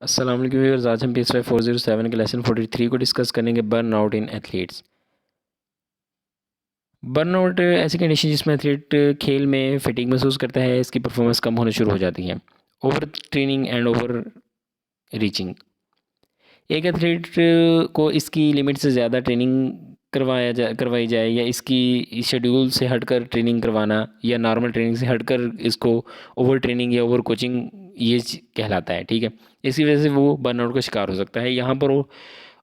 अस्सलाम वालेकुम व्यूअर्स, आज हम PSY 407 के लेसन 43 को डिस्कस करेंगे, burn out in athletes. Burn out ऐसी कंडीशन जिसमें एथलीट खेल में फटीग महसूस करता है, इसकी परफॉर्मेंस कम होना शुरू हो जाती है। Over training and over reaching. एक एथलीट को इसकी लिमिट से ज़्यादा ट्रेनिंग करवाई जाए या इसकी शेड्यूल से हटकर ट्रेनिंग करवाना या नॉर्मल ट्रेनिंग से हटकर इसको ओवर ट्रेनिंग या ओवर कोचिंग ये कहलाता है। ठीक है, इसी वजह से वो बर्नआउट का शिकार हो सकता है। यहाँ पर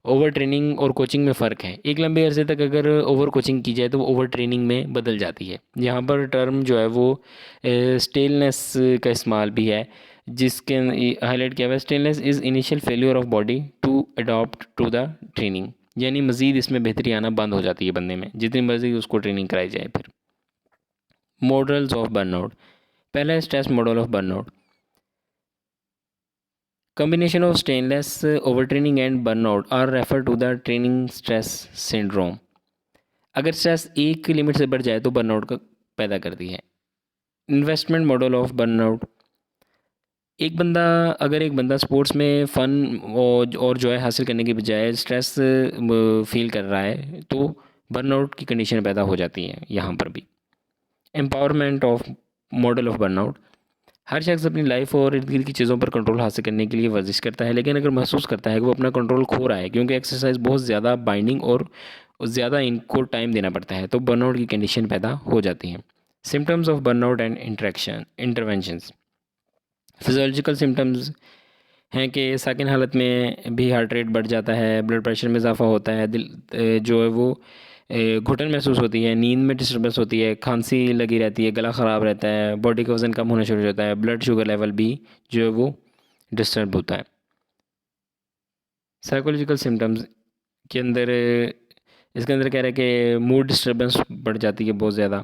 ओवर ट्रेनिंग और कोचिंग में फ़र्क है। एक लंबे अरसे तक अगर ओवर कोचिंग की जाए तो वो ओवर ट्रेनिंग में बदल जाती है। यहाँ पर टर्म जो है वो स्टेलनेस का इस्तेमाल भी है, जिसके हाईलाइट किया हुआ है, staleness is initial failure of body to adopt to the training. यानी मज़ीद इसमें बेहतरी आना बंद हो जाती है बंदे में, जितनी मर्जी उसको ट्रेनिंग कराई जाए। फिर मॉडल्स ऑफ बर्नआउट। पहला है stress model of burnout. Combination of staleness, over training and burnout are refer to the training stress syndrome. अगर स्ट्रेस एक लिमिट से बढ़ जाए तो बर्नआउट का पैदा करती है। Investment model of burnout. अगर एक बंदा स्पोर्ट्स में फ़न और जॉय हासिल करने के बजाय स्ट्रेस फील कर रहा है तो बर्नआउट की कंडीशन पैदा हो जाती है। यहाँ पर भी empowerment of model of burnout. हर शख्स अपनी लाइफ और इर्द गिर्द की चीज़ों पर कंट्रोल हासिल करने के लिए वर्जिश करता है, लेकिन अगर महसूस करता है कि वो अपना कंट्रोल खो रहा है क्योंकि एक्सरसाइज बहुत ज़्यादा बाइंडिंग और ज़्यादा इनको टाइम देना पड़ता है, तो बर्नआउट की कंडीशन पैदा हो जाती है। Symptoms of burnout and interventions. Physiological symptoms हैं कि साकिन हालत में भी हार्ट रेट बढ़ जाता है, ब्लड प्रेशर में इजाफा होता है, दिल जो है वो घुटन महसूस होती है, नींद में डिस्टर्बेंस होती है, खांसी लगी रहती है, गला ख़राब रहता है, बॉडी का वज़न कम होना शुरू हो जाता है, ब्लड शुगर लेवल भी जो है वो डिस्टर्ब होता है। साइकोलॉजिकल सिम्टम्स के अंदर इसके अंदर कह रहा है कि मूड डिस्टर्बेंस बढ़ जाती है बहुत ज़्यादा।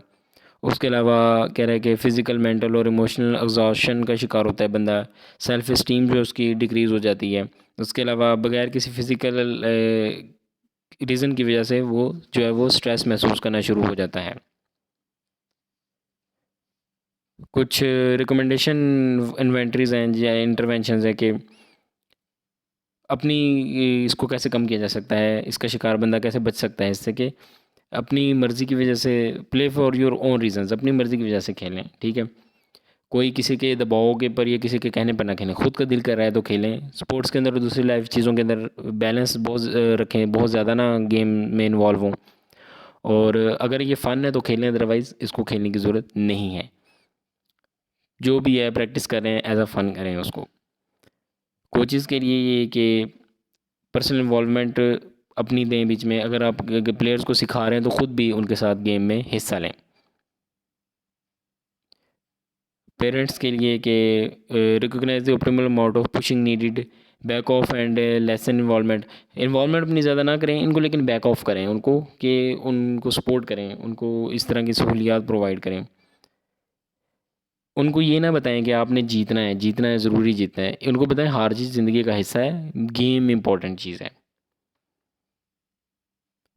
उसके अलावा कह रहा है कि फ़िज़िकल, मेंटल और इमोशनल एग्जॉशन का शिकार होता है बंदा। सेल्फ इस्टीम जो है उसकी डिक्रीज़ हो जाती है। उसके अलावा बगैर किसी फ़िज़िकल रीज़न की वजह से वो जो है वो स्ट्रेस महसूस करना शुरू हो जाता है। कुछ रिकमेंडेशन इन्वेंटरीज़ हैं या इंटरवेंशंस हैं कि अपनी इसको कैसे कम किया जा सकता है, इसका शिकार बंदा कैसे बच सकता है इससे कि अपनी मर्ज़ी की वजह से play for your own reasons, अपनी मर्ज़ी की वजह से खेलें। ठीक है, कोई किसी के दबाव के पर या किसी के कहने पर ना खेलें, खुद का दिल कर रहा है तो खेलें। स्पोर्ट्स के अंदर और दूसरी लाइफ चीज़ों के अंदर बैलेंस बहुत रखें, बहुत ज़्यादा ना गेम में इन्वॉल्व हों। और अगर ये फ़न है तो खेलें, अदरवाइज़ इसको खेलने की ज़रूरत नहीं है। जो भी है प्रैक्टिस करें, एज अ फ़न करें उसको। कोचेज़ के लिए ये कि पर्सनल इन्वॉल्वमेंट अपनी दें बीच में। अगर आप प्लेयर्स को सिखा रहे हैं तो ख़ुद भी उनके साथ गेम में हिस्सा लें। पेरेंट्स के लिए कि recognise the optimal amount of pushing needed, back off and lessen involvement अपनी ज़्यादा ना करें इनको, लेकिन बैक ऑफ करें उनको, कि उनको सपोर्ट करें, उनको इस तरह की सहूलियात प्रोवाइड करें। उनको ये ना बताएं कि आपने जीतना है, ज़रूरी जीतना है। उनको बताएं हार जीत ज़िंदगी का हिस्सा है, गेम इंपॉर्टेंट चीज़ है।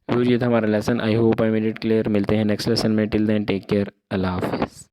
फिर ये था हमारा lesson. I hope I made it clear. मिलते हैं नेक्स्ट लेसन में। Till then take care. अल्लाह हाफिज़।